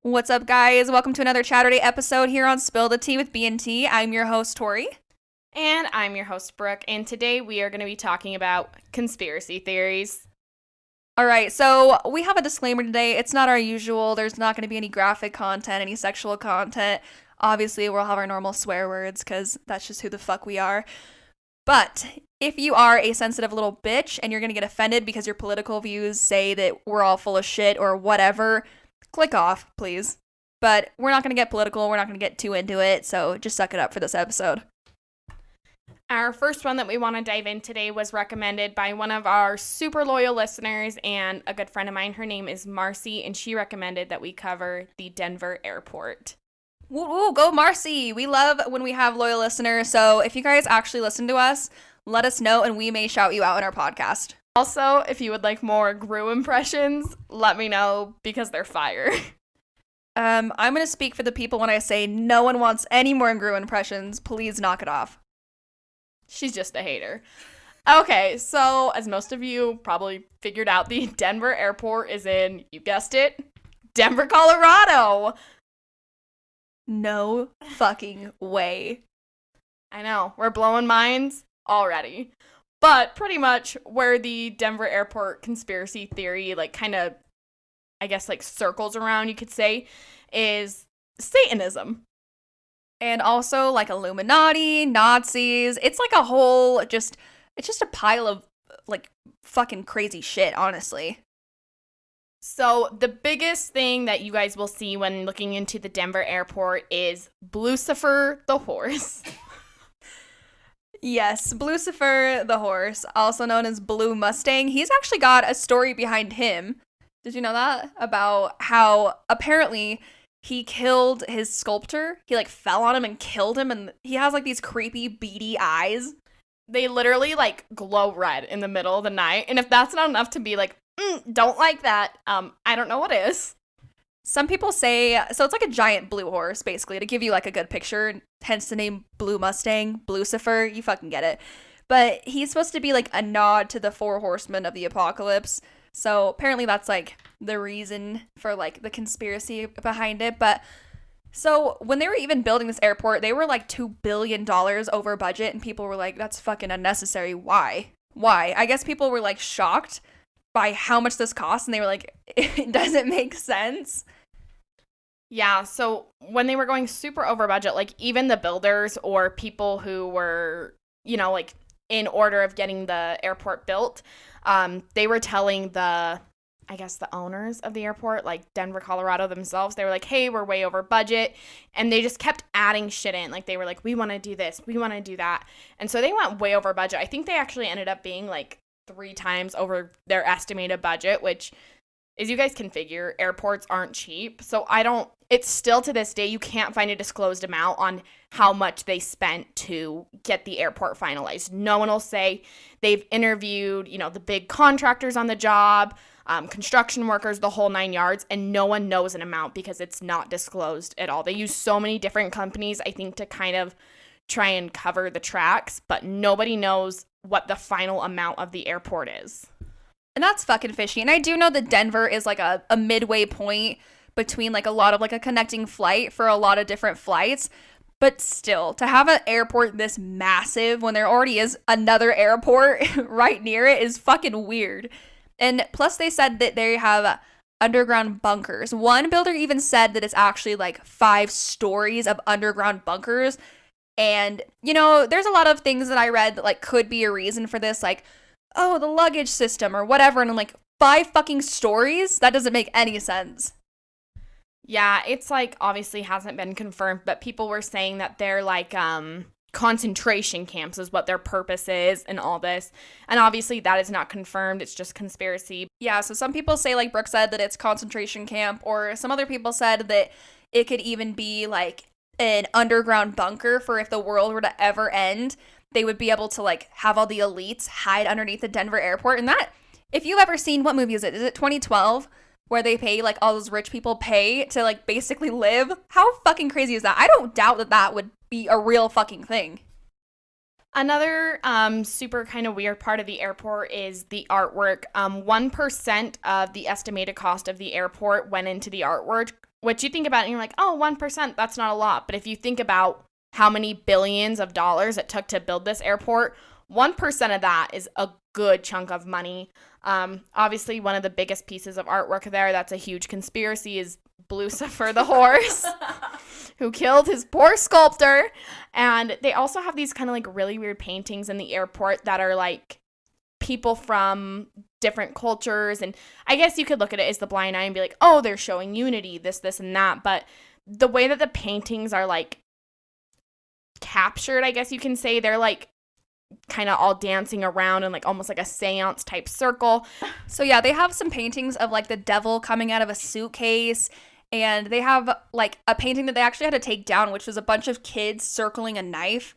What's up, guys? Welcome to another Chatterday episode here on Spill the Tea with B&T. I'm your host, Tori. And I'm your host, Brooke, and today we are going to be talking about conspiracy theories. All right, so we have a disclaimer today. It's not our usual. There's not going to be any graphic content, any sexual content. Obviously, we'll have our normal swear words because that's just who the fuck we are. But if you are a sensitive little bitch and you're going to get offended because your political views say that we're all full of shit or whatever, click off, please. But we're not going to get political. We're not going to get too into it, so just suck it up for this episode. Our first one that we want to dive in today was recommended by one of our super loyal listeners and a good friend of mine. Her name is Marcy, and she recommended that we cover the Denver airport. Woo woo, go Marcy! We love when we have loyal listeners, so if you guys actually listen to us, let us know and we may shout you out in our podcast. Also, if you would like more Gru impressions, let me know because they're fire. I'm going to speak for the people when I say no one wants any more Gru impressions. Please knock it off. She's just a hater. Okay, so as most of you probably figured out, the Denver airport is in, you guessed it, Denver, Colorado. No fucking way. I know, we're blowing minds already. But pretty much where the Denver airport conspiracy theory, circles around, you could say, is Satanism. And also, Illuminati, Nazis. It's like a whole, it's just a pile of, fucking crazy shit, honestly. So the biggest thing that you guys will see when looking into the Denver airport is Blucifer the horse. Yes, Blucifer the horse, also known as Blue Mustang. He's actually got a story behind him. Did you know that? About how apparently he killed his sculptor. He fell on him and killed him, and he has these creepy beady eyes. They literally glow red in the middle of the night, and if that's not enough to be don't like that, I don't know what is. Some people say, so it's like a giant blue horse, basically, to give you a good picture, hence the name Blue Mustang, Blucifer, you fucking get it. But he's supposed to be a nod to the four horsemen of the apocalypse. So apparently that's the reason for the conspiracy behind it. But so when they were even building this airport, they were $2 billion over budget, and people were like, that's fucking unnecessary. Why? I guess people were shocked by how much this costs, and they were like, it doesn't make sense. Yeah, so when they were going super over budget, even the builders or people who were, in order of getting the airport built, they were telling the owners of the airport, Denver, Colorado themselves, they were like, hey, we're way over budget. And they just kept adding shit in. They were like, we want to do this, we want to do that. And so they went way over budget. I think they actually ended up being 3 times over their estimated budget, which, as you guys can figure, airports aren't cheap. So it's still to this day, you can't find a disclosed amount on how much they spent to get the airport finalized. No one will say. They've interviewed, the big contractors on the job, construction workers, the whole 9 yards, and no one knows an amount because it's not disclosed at all. They use so many different companies, I think, to kind of try and cover the tracks, but nobody knows what the final amount of the airport is. And that's fucking fishy. And I do know that Denver is a midway point between a lot of a connecting flight for a lot of different flights. But still, to have an airport this massive when there already is another airport right near it is fucking weird. And plus they said that they have underground bunkers. One builder even said that it's actually 5 stories of underground bunkers. And, there's a lot of things that I read that could be a reason for this, oh, the luggage system or whatever. And I'm 5 fucking stories? That doesn't make any sense. Yeah, it's obviously hasn't been confirmed, but people were saying that they're concentration camps is what their purpose is and all this. And obviously that is not confirmed. It's just conspiracy. Yeah, so some people say, like Brooke said, that it's concentration camp, or some other people said that it could even be an underground bunker for if the world were to ever end. They would be able to have all the elites hide underneath the Denver airport. And that, if you've ever seen, what movie is it? Is it 2012? Where they pay, all those rich people pay to, basically live? How fucking crazy is that? I don't doubt that that would be a real fucking thing. Another super kind of weird part of the airport is the artwork. 1% of the estimated cost of the airport went into the artwork, which you think about it and you're like, oh, 1%, that's not a lot. But if you think about how many billions of dollars it took to build this airport, 1% of that is a good chunk of money. Obviously, one of the biggest pieces of artwork there that's a huge conspiracy is Blucifer the horse, who killed his poor sculptor. And they also have these kind of like really weird paintings in the airport that are like people from different cultures. And I guess you could look at it as the blind eye and be like, oh, they're showing unity, this, and that. But the way that the paintings are like captured, I guess you can say, they're like kind of all dancing around in like almost like a seance type circle. So yeah, they have some paintings of like the devil coming out of a suitcase, and they have like a painting that they actually had to take down, which was a bunch of kids circling a knife.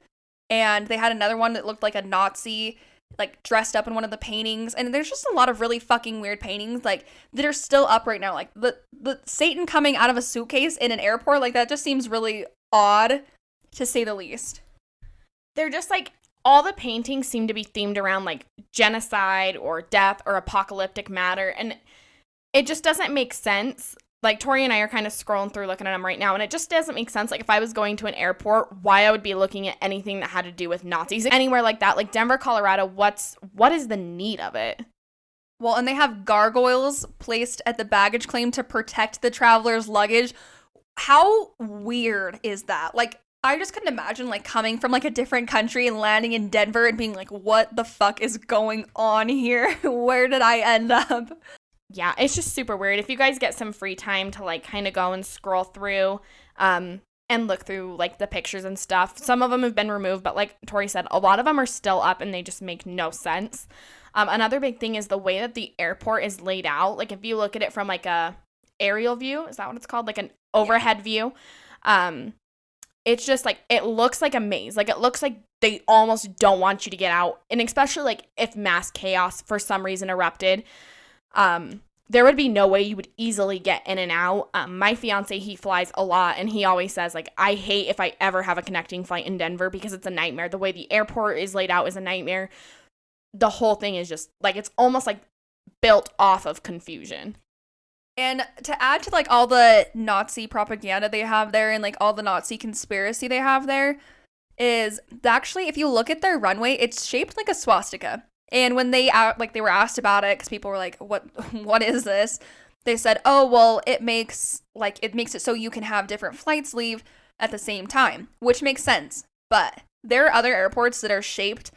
And they had another one that looked like a Nazi like dressed up in one of the paintings. And there's just a lot of really fucking weird paintings like that are still up right now. Like the Satan coming out of a suitcase in an airport, like that just seems really odd, to say the least. They're just like, all the paintings seem to be themed around like genocide or death or apocalyptic matter, and it just doesn't make sense. Like, Tori and I are kind of scrolling through looking at them right now, and it just doesn't make sense. Like, if I was going to an airport, why I would be looking at anything that had to do with Nazis anywhere like that. Like Denver, Colorado, what is the need of it? Well, and they have gargoyles placed at the baggage claim to protect the traveler's luggage. How weird is that? Like, I just couldn't imagine, like, coming from, like, a different country and landing in Denver and being like, what the fuck is going on here? Where did I end up? Yeah, it's just super weird. If you guys get some free time to, like, kind of go and scroll through and look through, like, the pictures and stuff. Some of them have been removed, but like Tori said, a lot of them are still up and they just make no sense. Another big thing is the way that the airport is laid out. Like, if you look at it from, like, a aerial view, is that what it's called? Like, an overhead view. It's just, like, it looks like a maze. Like, it looks like they almost don't want you to get out. And especially, like, if mass chaos for some reason erupted, there would be no way you would easily get in and out. My fiance, he flies a lot, and he always says, like, I hate if I ever have a connecting flight in Denver because it's a nightmare. The way the airport is laid out is a nightmare. The whole thing is just, like, it's almost, like, built off of confusion. And to add to, like, all the Nazi propaganda they have there and, like, all the Nazi conspiracy they have there is actually, if you look at their runway, it's shaped like a swastika. And when they were asked about it, because people were like, what is this? They said, oh, well, it makes it so you can have different flights leave at the same time, which makes sense. But there are other airports that are shaped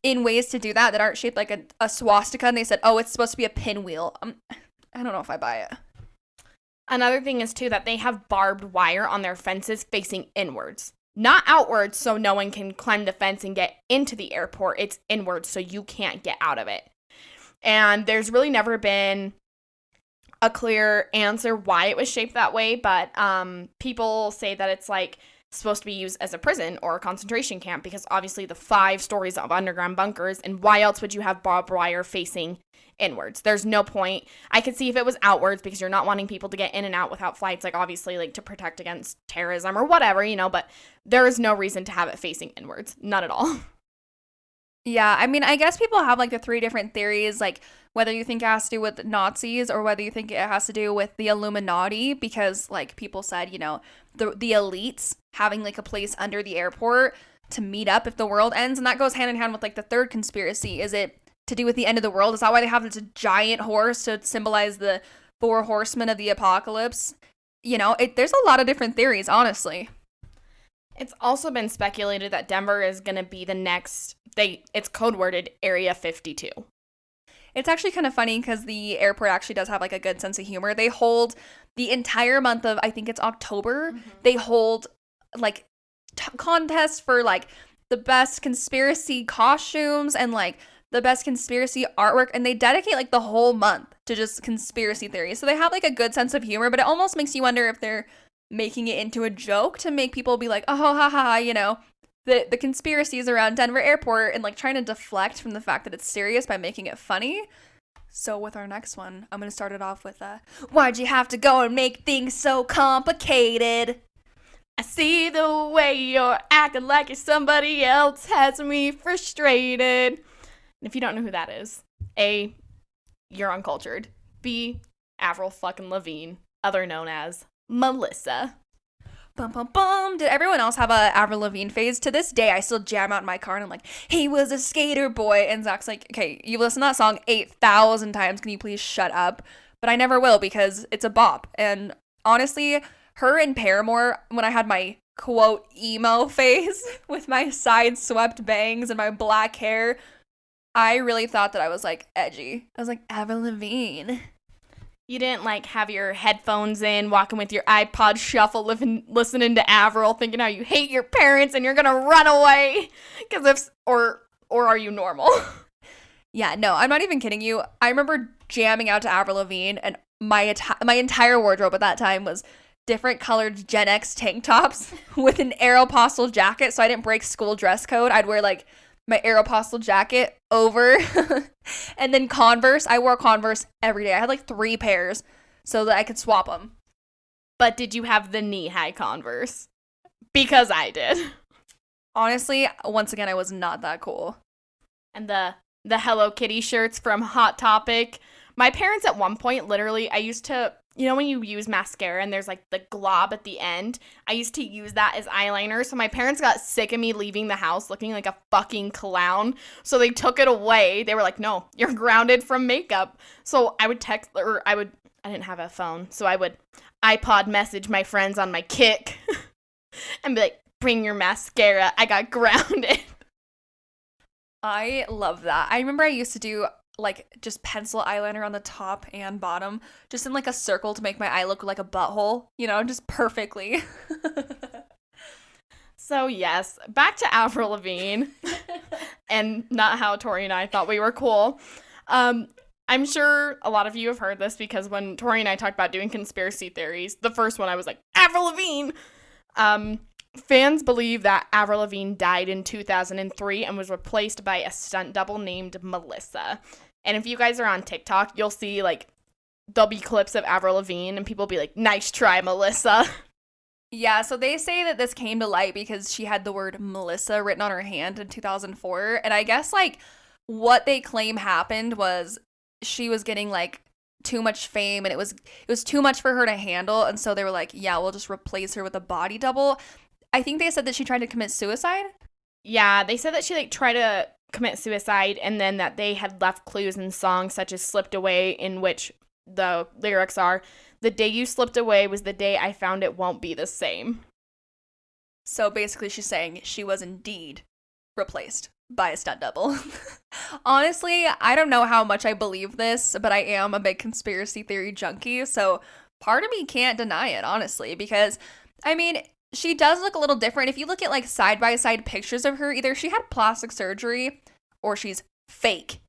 in ways to do that aren't shaped like a swastika. And they said, oh, it's supposed to be a pinwheel. I don't know if I buy it. Another thing is, too, that they have barbed wire on their fences facing inwards. Not outwards, so no one can climb the fence and get into the airport. It's inwards, so you can't get out of it. And there's really never been a clear answer why it was shaped that way, but people say that it's, like, supposed to be used as a prison or a concentration camp because obviously the 5 stories of underground bunkers, and why else would you have barbed wire facing inwards? There's no point. I could see if it was outwards because you're not wanting people to get in and out without flights, like obviously like to protect against terrorism or whatever, you know, but there is no reason to have it facing inwards. Not at all. Yeah, I mean, I guess people have like the 3 different theories, like whether you think it has to do with Nazis or whether you think it has to do with the Illuminati, because like people said, you know, the elites having like a place under the airport to meet up if the world ends, and that goes hand in hand with like the 3rd conspiracy. Is it to do with the end of the world? Is that why they have this giant horse to symbolize the 4 horsemen of the apocalypse? You know, there's a lot of different theories, honestly. It's also been speculated that Denver is going to be the next, it's code worded Area 52. It's actually kind of funny because the airport actually does have like a good sense of humor. They hold the entire month of, I think it's October, they hold like contests for like the best conspiracy costumes and like the best conspiracy artwork, and they dedicate like the whole month to just conspiracy theories. So they have like a good sense of humor, but it almost makes you wonder if they're making it into a joke to make people be like, oh, ha, ha, ha, you know, the conspiracies around Denver Airport, and like trying to deflect from the fact that it's serious by making it funny. So with our next one, I'm going to start it off with, why'd you have to go and make things so complicated? I see the way you're acting like you're somebody else has me frustrated. And if you don't know who that is, A, you're uncultured. B, Avril fucking Lavigne, other known as Melissa. Bum, bum, bum. Did everyone else have a Avril Lavigne phase? To this day, I still jam out in my car and I'm like, he was a skater boy. And Zach's like, okay, you've listened to that song 8,000 times. Can you please shut up? But I never will because it's a bop. And honestly, her and Paramore, when I had my quote emo phase with my side swept bangs and my black hair, I really thought that I was like edgy. I was like, Avril Lavigne. You didn't like have your headphones in, walking with your iPod shuffle, listening to Avril, thinking how you hate your parents and you're gonna run away. Or are you normal? Yeah, no, I'm not even kidding you. I remember jamming out to Avril Lavigne, and my entire wardrobe at that time was different colored Gen X tank tops with an Aeropostale jacket, so I didn't break school dress code. I'd wear like my Aeropostale jacket over and then Converse. I wore Converse every day. I had like 3 pairs so that I could swap them. But did you have the knee-high Converse? Because I did. Honestly, once again, I was not that cool. And the Hello Kitty shirts from Hot Topic. My parents at one point, literally, I used to, you know when you use mascara and there's like the glob at the end? I used to use that as eyeliner. So my parents got sick of me leaving the house looking like a fucking clown. So they took it away. They were like, no, you're grounded from makeup. So I would I didn't have a phone. So I would iPod message my friends on my Kik and be like, bring your mascara. I got grounded. I love that. I remember I used to do like just pencil eyeliner on the top and bottom, just in like a circle to make my eye look like a butthole, you know, just perfectly. So yes, back to Avril Lavigne and not how Tori and I thought we were cool. I'm sure a lot of you have heard this because when Tori and I talked about doing conspiracy theories, the first one I was like, Avril Lavigne! Fans believe that Avril Lavigne died in 2003 and was replaced by a stunt double named Melissa. And if you guys are on TikTok, you'll see, like, there'll be clips of Avril Lavigne and people will be like, nice try, Melissa. Yeah, so they say that this came to light because she had the word Melissa written on her hand in 2004. And I guess, like, what they claim happened was she was getting, like, too much fame and it was too much for her to handle. And so they were like, yeah, we'll just replace her with a body double. I think they said that she tried to commit suicide. Yeah, they said that she, like, tried to commit suicide and then that they had left clues in songs such as Slipped Away, in which the lyrics are, the day you slipped away was the day I found it won't be the same. So basically she's saying she was indeed replaced by a stunt double. Honestly, I don't know how much I believe this, but I am a big conspiracy theory junkie, so part of me can't deny it, honestly, because, I mean, she does look a little different. If you look at, like, side-by-side pictures of her, either she had plastic surgery or she's fake.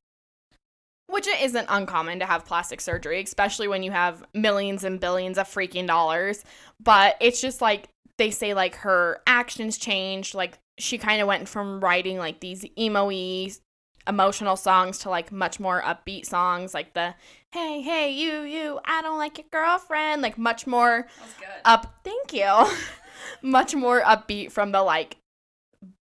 Which it isn't uncommon to have plastic surgery, especially when you have millions and billions of freaking dollars. But it's just, like, they say, like, her actions changed. Like, she kind of went from writing, like, these emo-y, emotional songs to, like, much more upbeat songs. Like the, hey, you, I don't like your girlfriend. Like, much more thank you. Much more upbeat from the, like,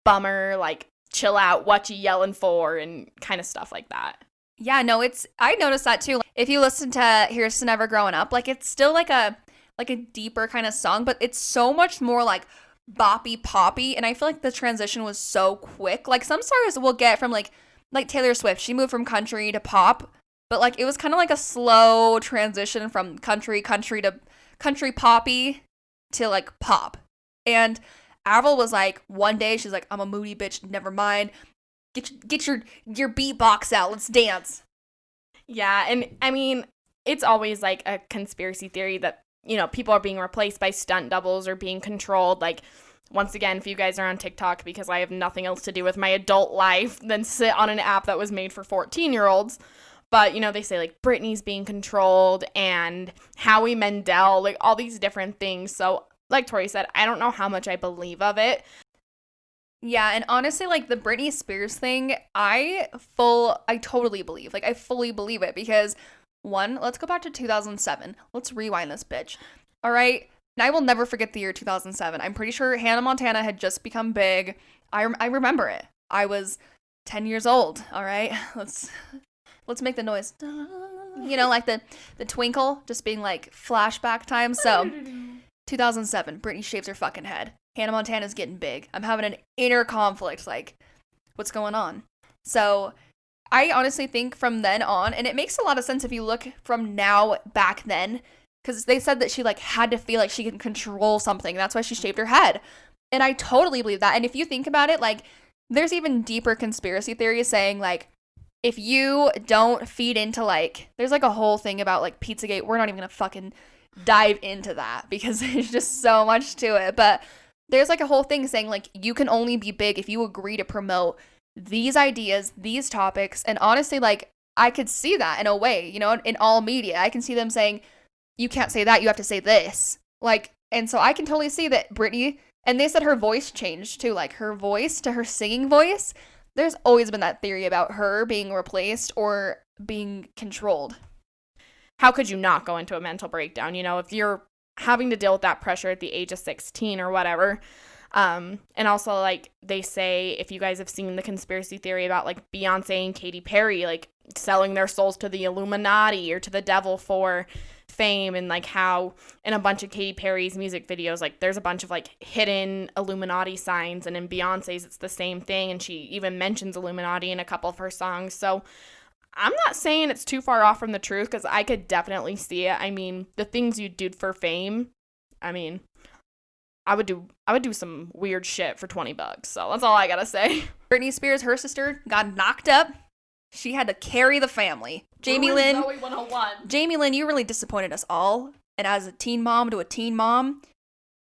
bummer, like, chill out, what you yelling for, and kind of stuff like that. Yeah, no, I noticed that too. If you listen to Here's to Never Growing Up, like, it's still like a deeper kind of song, but it's so much more like boppy poppy, and I feel like the transition was so quick. Like, some stars will get from like Taylor Swift, she moved from country to pop, but like it was kind of like a slow transition from country to country poppy to like pop. And Avril was like, one day she's like, I'm a moody bitch, never mind. Get your beatbox out. Let's dance. Yeah, and I mean, it's always like a conspiracy theory that, you know, people are being replaced by stunt doubles or being controlled. Like, once again, if you guys are on TikTok, because I have nothing else to do with my adult life than sit on an app that was made for 14-year-olds. But, you know, they say, like, Britney's being controlled and Howie Mandel, like, all these different things. So, like Tori said, I don't know how much I believe of it. Yeah, and honestly, like, the Britney Spears thing, I totally believe. Like, I fully believe it because, one, let's go back to 2007. Let's rewind this bitch. All right? And I will never forget the year 2007. I'm pretty sure Hannah Montana had just become big. I remember it. I was 10 years old, all right? Let's make the noise. You know, like the twinkle, just being, like, flashback time. So 2007, Britney shaves her fucking head. Hannah Montana's getting big. I'm having an inner conflict, like, what's going on? So I honestly think from then on, and it makes a lot of sense if you look from now back then, because they said that she like had to feel like she can control something. That's why she shaved her head. And I totally believe that. And if you think about it, like, there's even deeper conspiracy theories saying, like, if you don't feed into, like, there's like a whole thing about like Pizzagate. We're not even gonna fucking dive into that because there's just so much to it. But there's like a whole thing saying, like, you can only be big if you agree to promote these ideas, these topics. And honestly, like, I could see that in a way, you know, in all media. I can see them saying, you can't say that, you have to say this. Like, and so I can totally see that Britney, and they said her voice changed too, like her voice to her singing voice. There's always been that theory about her being replaced or being controlled. How could you not go into a mental breakdown? You know, if you're having to deal with that pressure at the age of 16 or whatever. And also, like, they say, if you guys have seen the conspiracy theory about, like, Beyonce and Katy Perry, like, selling their souls to the Illuminati or to the devil for fame, and, like, how in a bunch of Katy Perry's music videos, like, there's a bunch of, like, hidden Illuminati signs, and in Beyonce's it's the same thing, and she even mentions Illuminati in a couple of her songs. So I'm not saying it's too far off from the truth, because I could definitely see it. I mean, the things you do for fame, I mean, I would do some weird shit for $20. So that's all I gotta say. Britney Spears, her sister, got knocked up. She had to carry the family. Jamie Lynn, Zoe 101. Jamie Lynn, you really disappointed us all. And as a teen mom to a teen mom,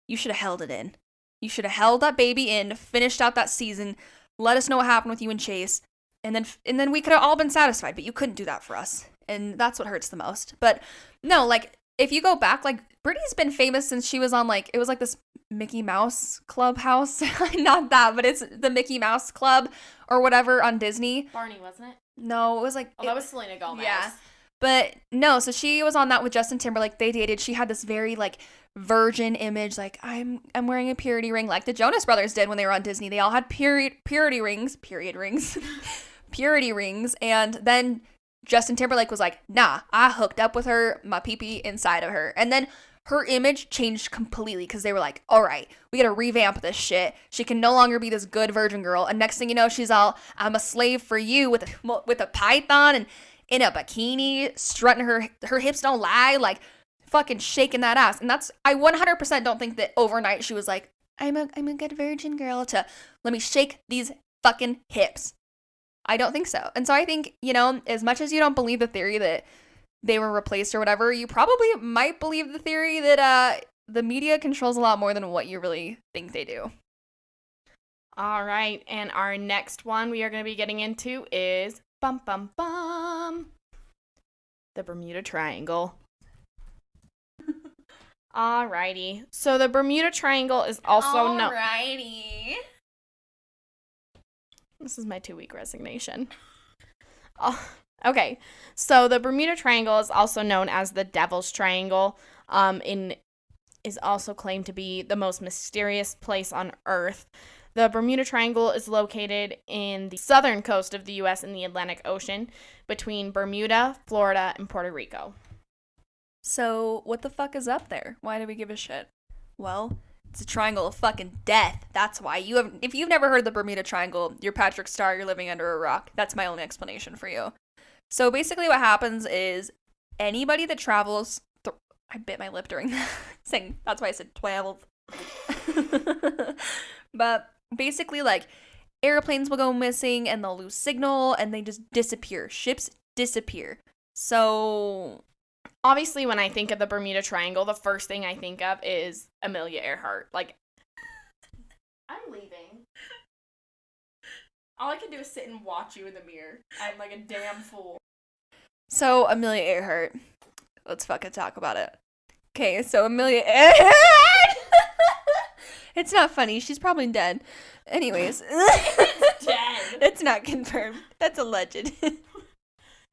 you should have held it in. You should have held that baby in, finished out that season, let us know what happened with you and Chase, and then we could have all been satisfied. But you couldn't do that for us, and that's what hurts the most. But no, like, if you go back, like, Britney's been famous since she was on, like, it was like this Mickey Mouse Clubhouse. Not that, but it's the Mickey Mouse Club or whatever on Disney. Barney, wasn't it? No, it was like... Oh, that was Selena Gomez. Yeah. But no, so she was on that with Justin Timberlake. They dated. She had this very, like, virgin image, like, I'm wearing a purity ring, like the Jonas Brothers did when they were on Disney. They all had purity rings. Purity rings. And then Justin Timberlake was like, nah, I hooked up with her, my pee-pee inside of her. And then her image changed completely because they were like, all right, we gotta revamp this shit. She can no longer be this good virgin girl. And next thing you know, she's all, I'm a slave for you with a python and in a bikini, strutting her hips don't lie, like fucking shaking that ass. And that's, I 100% don't think that overnight she was like, I'm a good virgin girl to let me shake these fucking hips. I don't think so. And so I think, you know, as much as you don't believe the theory that they were replaced or whatever, you probably might believe the theory that the media controls a lot more than what you really think they do. All right, and our next one we are going to be getting into is the Bermuda Triangle. Alrighty, so the Bermuda Triangle is also known. Alrighty. This is my 2-week resignation. Oh. Okay, so the Bermuda Triangle is also known as the Devil's Triangle, and is also claimed to be the most mysterious place on Earth. The Bermuda Triangle is located in the southern coast of the U.S. in the Atlantic Ocean, between Bermuda, Florida, and Puerto Rico. So, what the fuck is up there? Why do we give a shit? Well, it's a triangle of fucking death. That's why. If you've never heard the Bermuda Triangle, you're Patrick Star, you're living under a rock. That's my only explanation for you. So basically what happens is anybody that travels... I bit my lip during that saying. That's why I said 12. But basically, like, airplanes will go missing and they'll lose signal and they just disappear. Ships disappear. So... Obviously, when I think of the Bermuda Triangle, the first thing I think of is Amelia Earhart. Like, I'm leaving. All I can do is sit and watch you in the mirror. I'm like a damn fool. So, Amelia Earhart. Let's fucking talk about it. Okay, so Amelia Earhart! It's not funny. She's probably dead. Anyways. It's dead. It's not confirmed. That's alleged.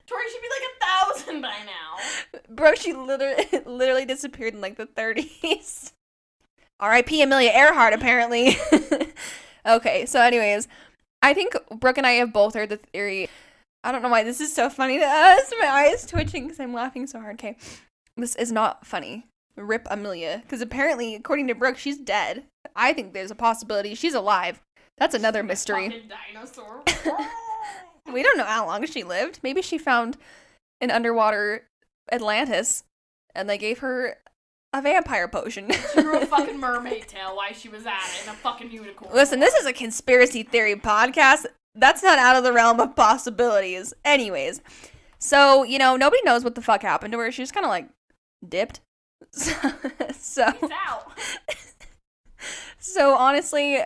Tori should be like 1,000 by now. Bro, she literally disappeared in like the 30s. R.I.P. Amelia Earhart, apparently. Okay, so anyways, I think Brooke and I have both heard the theory. I don't know why this is so funny to us. My eye is twitching because I'm laughing so hard. Okay, this is not funny. Rip Amelia. Because apparently, according to Brooke, she's dead. I think there's a possibility she's alive. That's another mystery. Fucking dinosaur. We don't know how long she lived. Maybe she found an underwater Atlantis and they gave her a vampire potion. She grew a fucking mermaid tail while she was at it and a fucking unicorn. Listen, this is a conspiracy theory podcast. That's not out of the realm of possibilities. Anyways, so, nobody knows what the fuck happened to her. She just kind of, like, dipped. So, Peace out. So, honestly,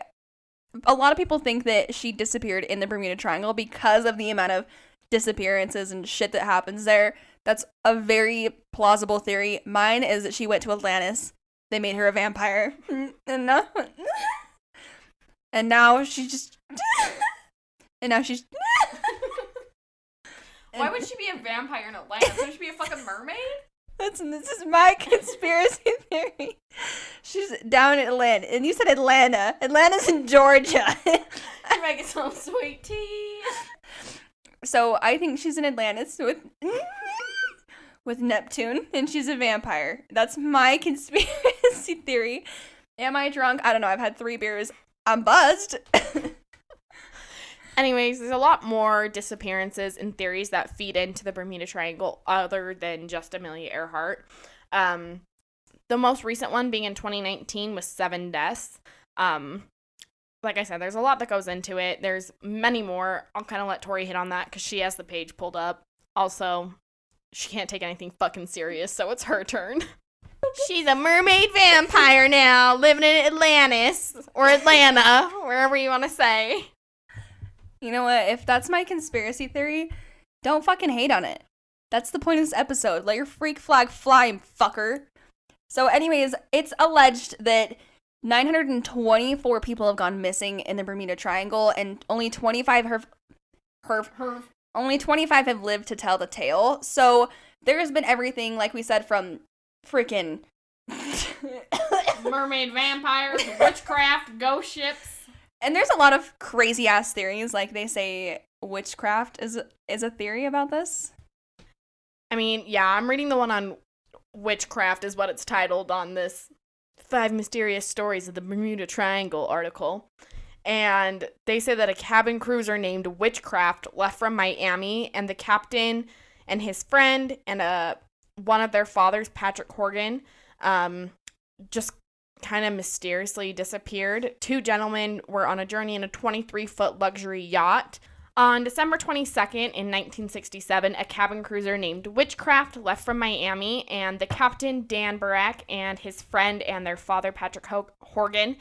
a lot of people think that she disappeared in the Bermuda Triangle because of the amount of disappearances and shit that happens there. That's a very plausible theory. Mine is that she went to Atlantis. They made her a vampire. And now she just... And now she's... Why would she be a vampire in Atlantis? Would she be a fucking mermaid? Listen, this is my conspiracy theory. She's down in Atlanta. And you said Atlanta. Atlanta's in Georgia. She's making some sweet tea. So I think she's in Atlantis with Neptune, and she's a vampire. That's my conspiracy theory. Am I drunk? I don't know. I've had 3 beers. I'm buzzed. Anyways, there's a lot more disappearances and theories that feed into the Bermuda Triangle other than just Amelia Earhart. The most recent one being in 2019 with 7 deaths. Like I said, there's a lot that goes into it. There's many more. I'll kind of let Tori hit on that because she has the page pulled up. Also, she can't take anything fucking serious, so it's her turn. She's a mermaid vampire now, living in Atlantis, or Atlanta, wherever you want to say. You know what? If that's my conspiracy theory, don't fucking hate on it. That's the point of this episode. Let your freak flag fly, fucker. So anyways, it's alleged that 924 people have gone missing in the Bermuda Triangle, and only 25 have lived to tell the tale. So there has been everything, like we said, from freaking mermaid vampires, witchcraft, ghost ships. And there's a lot of crazy ass theories. Like they say witchcraft is a theory about this. I mean, yeah, I'm reading the one on witchcraft is what it's titled on this 5 Mysterious Stories of the Bermuda Triangle article. And they say that a cabin cruiser named Witchcraft left from Miami, and the captain and his friend and one of their fathers, Patrick Horgan, just kind of mysteriously disappeared. 2 gentlemen were on a journey in a 23-foot luxury yacht. On December 22nd in 1967, a cabin cruiser named Witchcraft left from Miami, and the captain, Dan Barak, and his friend and their father, Patrick Horgan,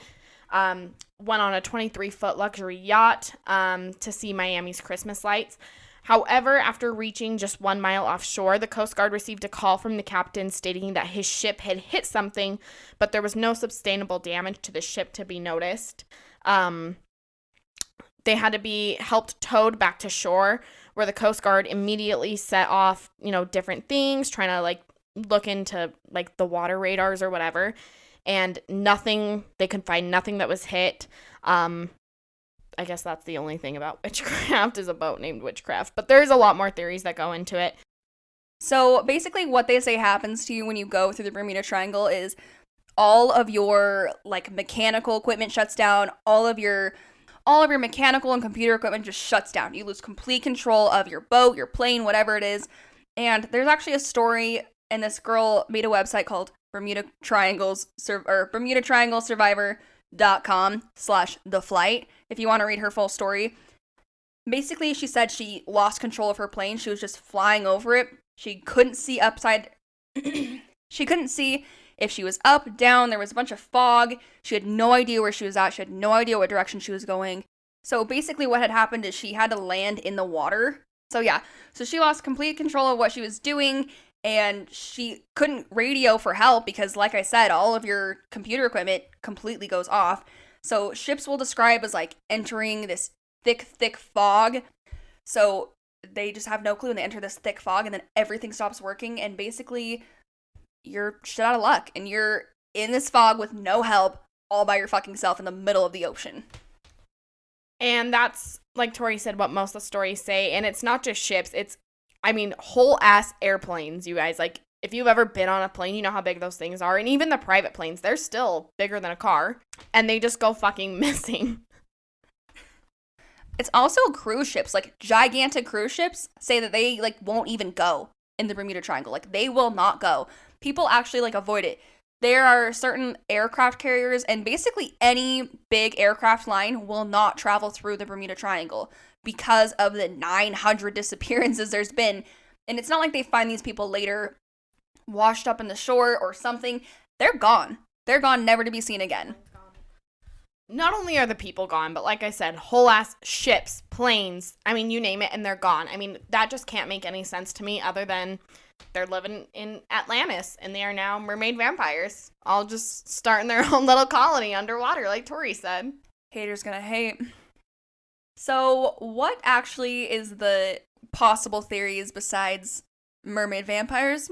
went on a 23-foot luxury yacht to see Miami's Christmas lights. However, after reaching just 1 mile offshore, the Coast Guard received a call from the captain stating that his ship had hit something, but there was no sustainable damage to the ship to be noticed. They had to be helped towed back to shore, where the Coast Guard immediately set off, different things, trying to, look into, the water radars or whatever, and they could find nothing that was hit. I guess that's the only thing about witchcraft is a boat named Witchcraft. But there's a lot more theories that go into it. So basically what they say happens to you when you go through the Bermuda Triangle is all of your mechanical equipment shuts down. All of your mechanical and computer equipment just shuts down. You lose complete control of your boat, your plane, whatever it is. And there's actually a story, and this girl made a website called BermudaTriangleSurvivor.com/theflight if you want to read her full story. Basically, she said she lost control of her plane. She was just flying over it. She couldn't see she couldn't see if she was up, down. There was a bunch of fog. She had no idea where she was at. She had no idea what direction she was going. So basically what had happened is she had to land in the water. So she lost complete control of what she was doing, and she couldn't radio for help because, like I said, all of your computer equipment completely goes off. So ships will describe as entering this thick fog. So they just have no clue, and they enter this thick fog, and then everything stops working, and basically you're shit out of luck, and you're in this fog with no help, all by your fucking self in the middle of the ocean. And that's, like Tori said, what most of the stories say. And it's not just ships. It's, whole ass airplanes, you guys. if you've ever been on a plane, you know how big those things are. And even the private planes, they're still bigger than a car. And they just go fucking missing. It's also cruise ships. Like, gigantic cruise ships say that they, like, won't even go in the Bermuda Triangle. Like, they will not go. People actually, like, avoid it. There are certain aircraft carriers, and basically any big aircraft line will not travel through the Bermuda Triangle because of the 900 disappearances there's been. And it's not like they find these people later washed up in the shore or something. They're gone. They're gone, never to be seen again. Not only are the people gone, but like I said, whole ass ships, planes, I mean, you name it, and they're gone. I mean, that just can't make any sense to me other than they're living in Atlantis and they are now mermaid vampires, all just starting their own little colony underwater, like Tori said. Haters gonna hate. So, what actually is the possible theories besides mermaid vampires?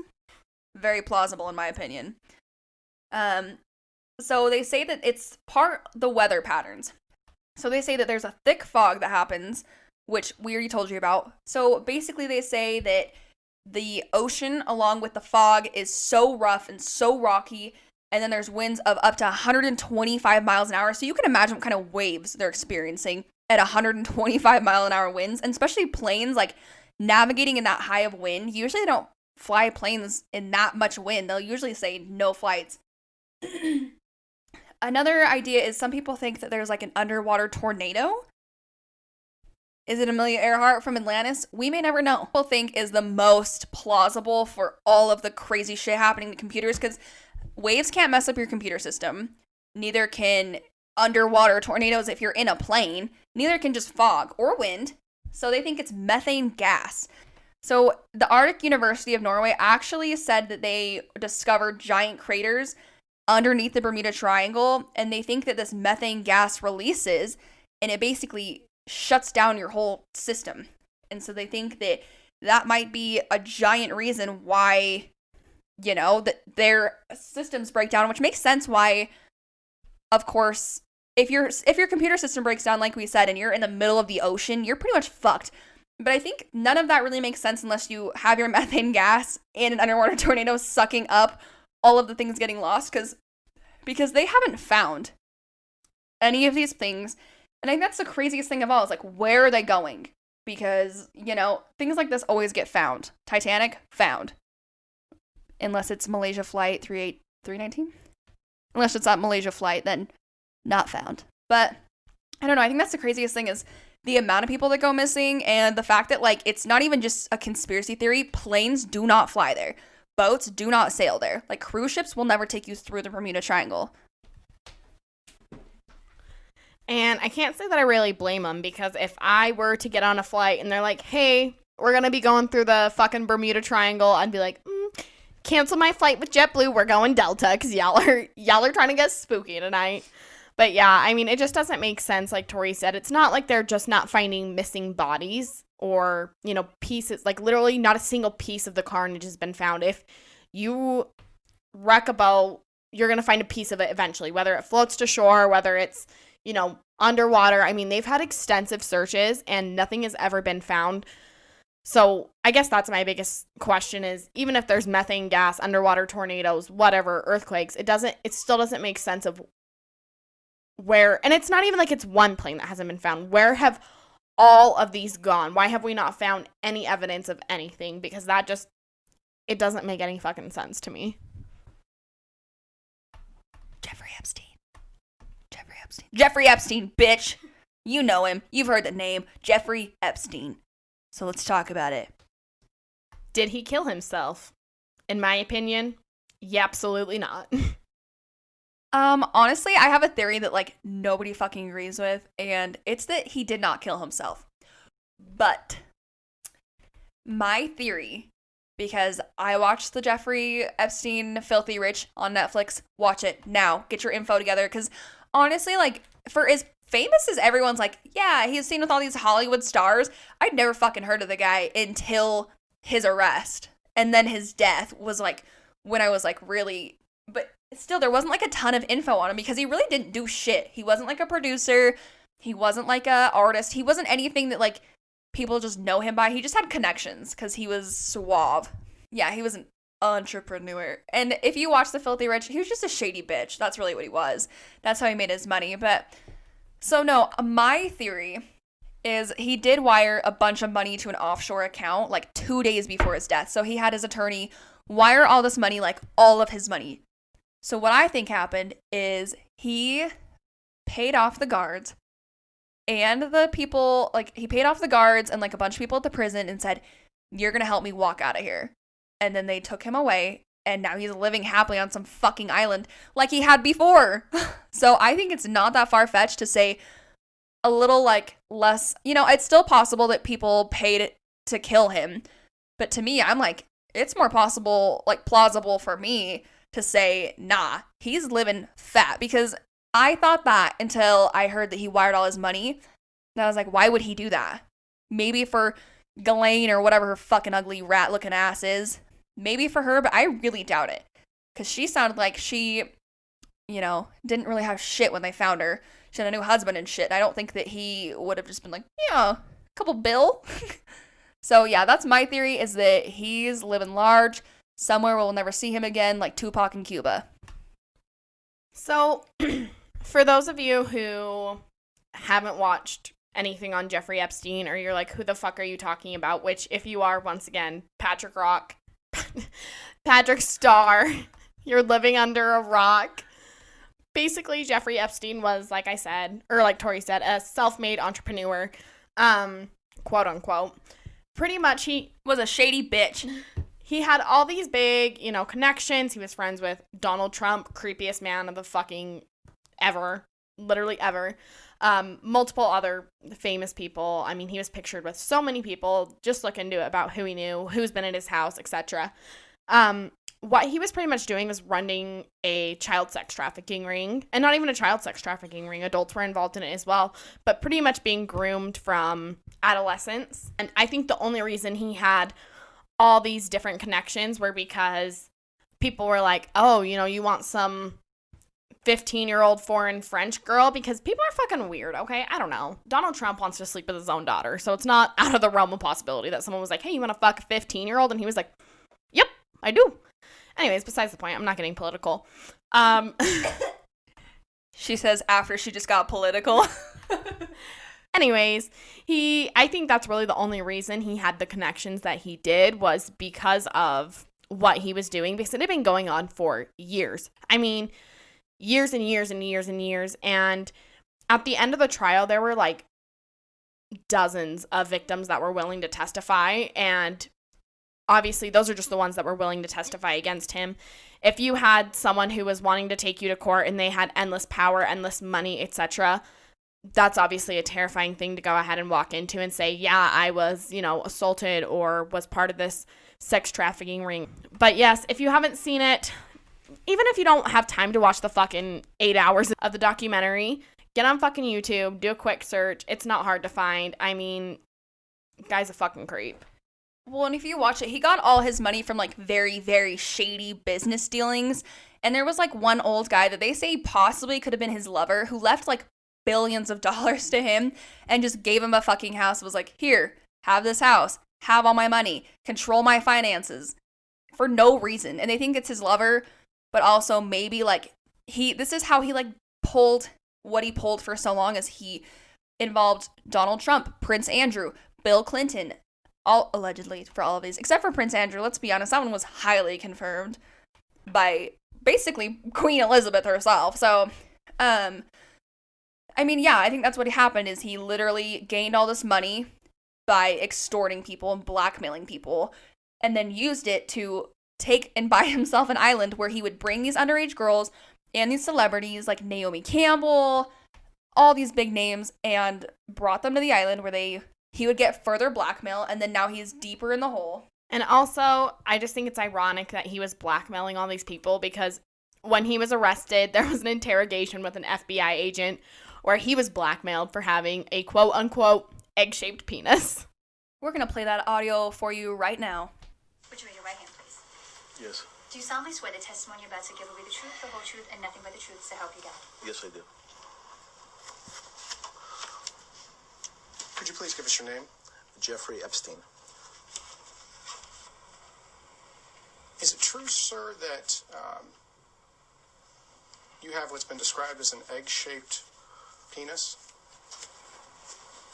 Very plausible in my opinion. So they say that it's part the weather patterns. So they say that there's a thick fog that happens, which we already told you about. So basically they say that the ocean along with the fog is so rough and so rocky, and then there's winds of up to 125 miles an hour. So you can imagine what kind of waves they're experiencing at 125 mile an hour winds, and especially planes, like navigating in that high of wind. Usually they don't fly planes in that much wind. They'll usually say no flights. Another idea is some people think that there's like an underwater tornado. Is it Amelia Earhart from Atlantis? We may never know. People think is the most plausible for all of the crazy shit happening to computers, because waves can't mess up your computer system. Neither can underwater tornadoes if you're in a plane. Neither can just fog or wind. So they think it's methane gas. So the Arctic University of Norway actually said that they discovered giant craters underneath the Bermuda Triangle, and they think that this methane gas releases, and it basically shuts down your whole system. And so they think that that might be a giant reason why, you know, that their systems break down, which makes sense why, of course, if your computer system breaks down, like we said, and you're in the middle of the ocean, you're pretty much fucked. But I think none of that really makes sense unless you have your methane gas in an underwater tornado sucking up all of the things getting lost, because they haven't found any of these things. And I think that's the craziest thing of all, is like, where are they going? Because, you know, things like this always get found. Titanic, found. Unless it's Malaysia Flight 319? Unless it's not Malaysia Flight, then not found. But I don't know, I think that's the craziest thing, is the amount of people that go missing, and the fact that, like, it's not even just a conspiracy theory. Planes do not fly there. Boats do not sail there. Like, cruise ships will never take you through the Bermuda Triangle. And I can't say that I really blame them, because if I were to get on a flight and they're like, hey, we're going to be going through the fucking Bermuda Triangle, I'd be like, cancel my flight with JetBlue. We're going Delta, because y'all are trying to get spooky tonight. But yeah, I mean, it just doesn't make sense. Like Tori said, it's not like they're just not finding missing bodies or, you know, pieces. Like, literally not a single piece of the carnage has been found. If you wreck a boat, you're going to find a piece of it eventually, whether it floats to shore, whether it's, you know, underwater. I mean, they've had extensive searches and nothing has ever been found. So I guess that's my biggest question, is even if there's methane gas, underwater tornadoes, whatever, earthquakes, it still doesn't make sense of where, and it's not even like it's one plane that hasn't been found. Where have all of these gone? Why have we not found any evidence of anything? Because it doesn't make any fucking sense to me. Jeffrey Epstein, bitch. You know him. You've heard the name. Jeffrey Epstein. So let's talk about it. Did he kill himself? In my opinion, yeah, absolutely not. Honestly, I have a theory that, like, nobody fucking agrees with, and it's that he did not kill himself. But my theory, because I watched the Jeffrey Epstein Filthy Rich on Netflix, watch it now. Get your info together, because honestly, like, for as famous as everyone's like, yeah, he's seen with all these Hollywood stars, I'd never fucking heard of the guy until his arrest. And then his death was, like, when I was, like, really... But still, there wasn't, like, a ton of info on him, because he really didn't do shit. He wasn't, like, a producer. He wasn't, like, a artist. He wasn't anything that, like, people just know him by. He just had connections, because he was suave. Yeah, he wasn't entrepreneur. And if you watch The Filthy Rich, he was just a shady bitch. That's really what he was. That's how he made his money. But so no, my theory is he did wire a bunch of money to an offshore account like 2 days before his death. So he had his attorney wire all this money, like all of his money. So what I think happened is he paid off the guards and the people, like he paid off the guards and like a bunch of people at the prison and said, "You're going to help me walk out of here." And then they took him away and now he's living happily on some fucking island like he had before. So I think it's not that far-fetched to say a little like less, it's still possible that people paid to kill him. But to me, I'm like, it's more possible, like plausible for me to say, nah, he's living fat, because I thought that until I heard that he wired all his money. And I was like, why would he do that? Maybe for Ghislaine or whatever her fucking ugly rat looking ass is. Maybe for her, but I really doubt it. Because she sounded like she, didn't really have shit when they found her. She had a new husband and shit. I don't think that he would have just been like, yeah, a couple bill. So yeah, that's my theory, is that he's living large somewhere we'll never see him again, like Tupac in Cuba. So for those of you who haven't watched anything on Jeffrey Epstein, or you're like, who the fuck are you talking about? Which, if you are, once again, Patrick Star, you're living under a rock. Basically, Jeffrey Epstein was, like I said, or like Tori said, a self-made entrepreneur, quote unquote. Pretty much, he was a shady bitch. He had all these big, connections. He was friends with Donald Trump, creepiest man of the fucking ever, literally ever. Multiple other famous people. I mean, he was pictured with so many people. Just look into it about who he knew, who's been at his house, etc. What he was pretty much doing was running a child sex trafficking ring, and not even a child sex trafficking ring. Adults were involved in it as well, but pretty much being groomed from adolescence. And I think the only reason he had all these different connections were because people were like, oh, you want some 15-year-old foreign French girl? Because people are fucking weird, okay? I don't know. Donald Trump wants to sleep with his own daughter, so it's not out of the realm of possibility that someone was like, hey, you want to fuck a 15-year-old? And he was like, yep, I do. Anyways, besides the point, I'm not getting political. She says after she just got political. Anyways, I think that's really the only reason he had the connections that he did, was because of what he was doing, because it had been going on for years. I mean, years and years and years and years. And at the end of the trial, there were like dozens of victims that were willing to testify. And obviously, those are just the ones that were willing to testify against him. If you had someone who was wanting to take you to court and they had endless power, endless money, etc., that's obviously a terrifying thing to go ahead and walk into and say, yeah, I was, assaulted or was part of this sex trafficking ring. But yes, if you haven't seen it, even if you don't have time to watch the fucking 8 hours of the documentary, get on fucking YouTube, do a quick search. It's not hard to find. I mean, guy's a fucking creep. Well, and if you watch it, he got all his money from like very, very shady business dealings. And there was like one old guy that they say possibly could have been his lover, who left like billions of dollars to him and just gave him a fucking house. Was like, here, have this house, have all my money, control my finances, for no reason. And they think it's his lover, but also maybe like this is how he like pulled what he pulled for so long, as he involved Donald Trump, Prince Andrew, Bill Clinton, all allegedly, for all of these, except for Prince Andrew. Let's be honest, that one was highly confirmed by basically Queen Elizabeth herself. So, I mean, yeah, I think that's what happened, is he literally gained all this money by extorting people and blackmailing people, and then used it to take and buy himself an island where he would bring these underage girls and these celebrities like Naomi Campbell, all these big names, and brought them to the island where he would get further blackmail, and then now he's deeper in the hole. And also, I just think it's ironic that he was blackmailing all these people, because when he was arrested, there was an interrogation with an FBI agent where he was blackmailed for having a quote-unquote egg-shaped penis. We're going to play that audio for you right now. Would you raise your right hand, please? Yes. Do you solemnly swear the testimony you're about to give will be the truth, the whole truth, and nothing but the truth, so help you God? Yes, I do. Could you please give us your name? Jeffrey Epstein. Is it true, sir, that you have what's been described as an egg-shaped penis?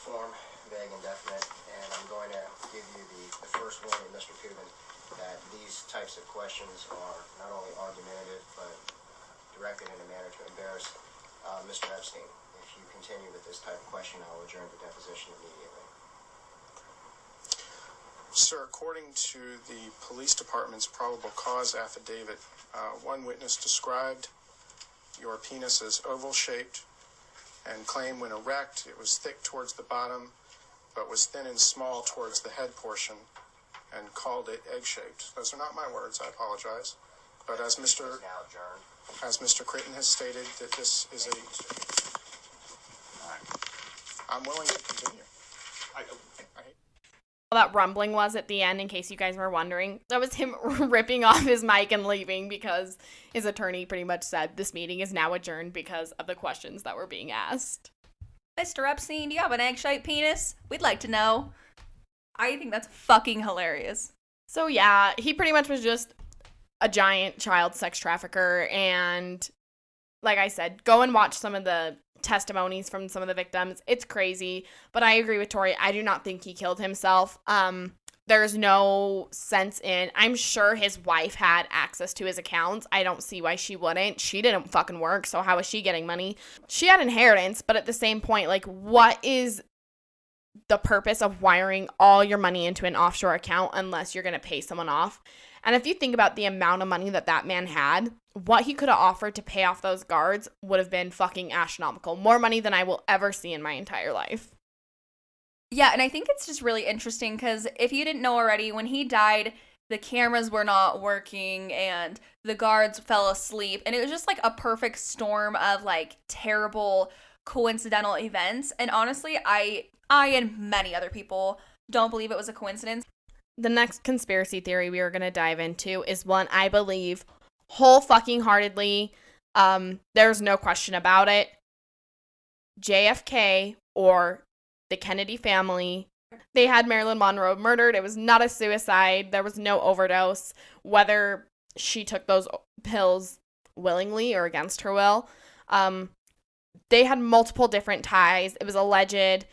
Form, vague, indefinite, and I'm going to give you the first warning, Mr. Coogan, that these types of questions are not only argumentative, but directed in a manner to embarrass Mr. Epstein. If you continue with this type of question, I will adjourn the deposition immediately. Sir, according to the police department's probable cause affidavit, one witness described your penis as oval-shaped and claimed when erect it was thick towards the bottom but was thin and small towards the head portion and called it egg-shaped. Those are not my words, I apologize. But as Is now adjourned. As Mr. Critton has stated, that this is I'm willing to continue. That rumbling was at the end, in case you guys were wondering. That was him ripping off his mic and leaving because his attorney pretty much said this meeting is now adjourned because of the questions that were being asked. Mr. Epstein, do you have an egg-shaped penis? We'd like to know. I think that's fucking hilarious. So yeah, he pretty much was just a giant child sex trafficker, and like I said, go and watch some of the testimonies from some of the victims. It's crazy, but I agree with Tori. I do not think he killed himself. There's no sense in, I'm sure his wife had access to his accounts. I don't see why she wouldn't. She didn't fucking work, so how is she getting money? She had inheritance, but at the same point, like, what is the purpose of wiring all your money into an offshore account unless you're going to pay someone off? And if you think about the amount of money that man had, what he could have offered to pay off those guards would have been fucking astronomical. More money than I will ever see in my entire life. Yeah, and I think it's just really interesting because if you didn't know already, when he died, the cameras were not working and the guards fell asleep. And it was just like a perfect storm of like terrible coincidental events. And honestly, I and many other people don't believe it was a coincidence. The next conspiracy theory we are going to dive into is one I believe whole fucking heartedly. There's no question about it. JFK or the Kennedy family, they had Marilyn Monroe murdered. It was not a suicide. There was no overdose. Whether she took those pills willingly or against her will, they had multiple different ties. It was alleged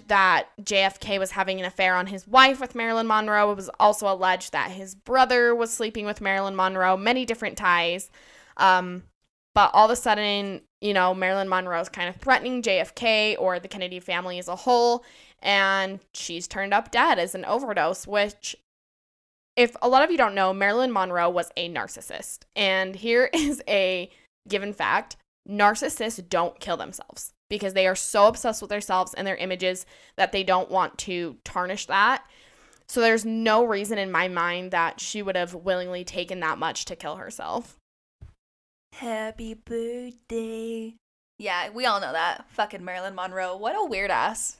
that JFK was having an affair on his wife with Marilyn Monroe. It was also alleged that his brother was sleeping with Marilyn Monroe. Many different ties. But all of a sudden, Marilyn Monroe is kind of threatening JFK or the Kennedy family as a whole, and she's turned up dead as an overdose, which, if a lot of you don't know, Marilyn Monroe was a narcissist. And here is a given fact. Narcissists don't kill themselves because they are so obsessed with themselves and their images that they don't want to tarnish that. So there's no reason in my mind that she would have willingly taken that much to kill herself. Happy birthday. Yeah, we all know that. Fucking Marilyn Monroe. What a weird ass.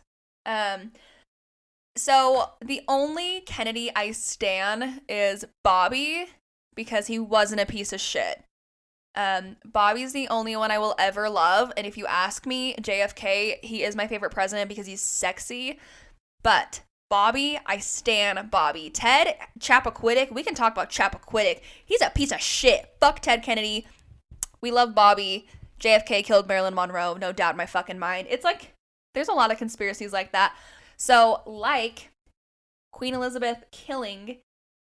So the only Kennedy I stan is Bobby because he wasn't a piece of shit. Bobby's the only one I will ever love. And if you ask me, JFK, he is my favorite president because he's sexy. But Bobby, I stan Bobby. Ted Chappaquiddick, we can talk about Chappaquiddick. He's a piece of shit. Fuck Ted Kennedy. We love Bobby. JFK killed Marilyn Monroe, no doubt in my fucking mind. It's like, there's a lot of conspiracies like that. So, like Queen Elizabeth killing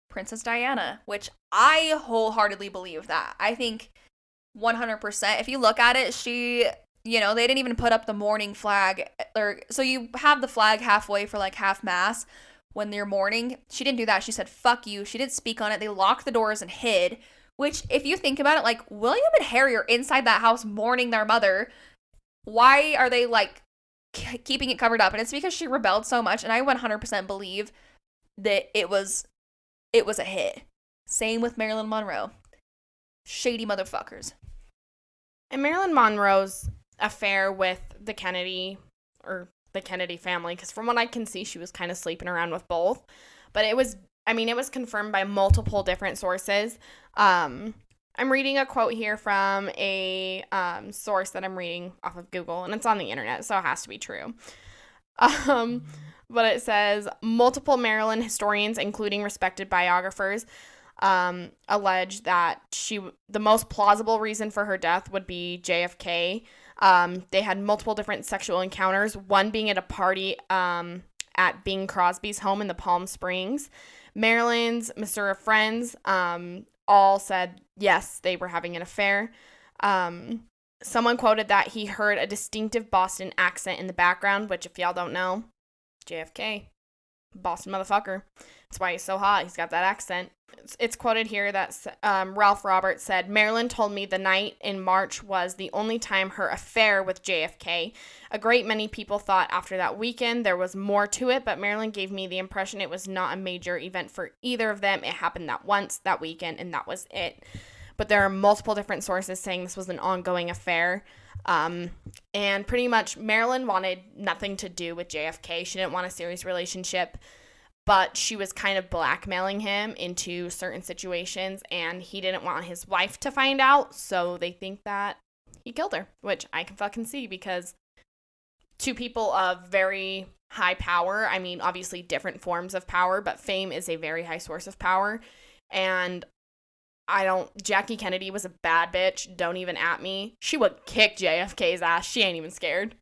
Princess Diana, which I wholeheartedly believe that. I think 100%. If you look at it, they didn't even put up the mourning flag. So you have the flag halfway for like half mass when they're mourning. She didn't do that. She said, fuck you. She didn't speak on it. They locked the doors and hid. Which, if you think about it, like, William and Harry are inside that house mourning their mother. Why are they, like, keeping it covered up? And it's because she rebelled so much, and I 100% believe that it was a hit. Same with Marilyn Monroe. Shady motherfuckers. And Marilyn Monroe's affair with the Kennedy family, because from what I can see, she was kind of sleeping around with both. But it was confirmed by multiple different sources. I'm reading a quote here from a source that I'm reading off of Google, and it's on the internet, so it has to be true. But it says, multiple Maryland historians, including respected biographers, alleged that the most plausible reason for her death would be JFK. They had multiple different sexual encounters, one being at a party at Bing Crosby's home in the Palm Springs. Marilyn's Missouri friends all said yes, they were having an affair. Someone quoted that he heard a distinctive Boston accent in the background, which if y'all don't know, JFK, Boston motherfucker. That's why he's so hot. He's got that accent. It's quoted here that Ralph Roberts said, Marilyn told me the night in March was the only time her affair with JFK. A great many people thought after that weekend there was more to it, but Marilyn gave me the impression it was not a major event for either of them. It happened that once, that weekend, and that was it. But there are multiple different sources saying this was an ongoing affair. And pretty much Marilyn wanted nothing to do with JFK. She didn't want a serious relationship, but she was kind of blackmailing him into certain situations, and he didn't want his wife to find out, so they think that he killed her, which I can fucking see, because two people of very high power, I mean, obviously different forms of power, but fame is a very high source of power, and Jackie Kennedy was a bad bitch, don't even at me. She would kick JFK's ass, she ain't even scared.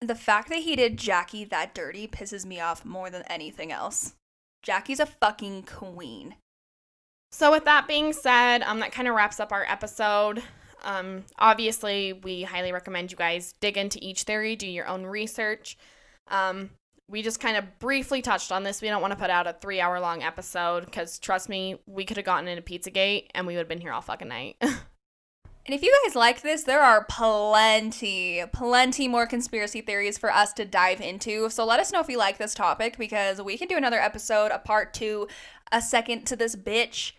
The fact that he did Jackie that dirty pisses me off more than anything else. Jackie's a fucking queen. So with that being said, that kind of wraps up our episode. Obviously, we highly recommend you guys dig into each theory, do your own research. We just kind of briefly touched on this. We don't want to put out a 3-hour-long episode because, trust me, we could have gotten into Pizzagate and we would have been here all fucking night. And if you guys like this, there are plenty more conspiracy theories for us to dive into. So let us know if you like this topic, because we can do another episode, a part 2, a second to this bitch,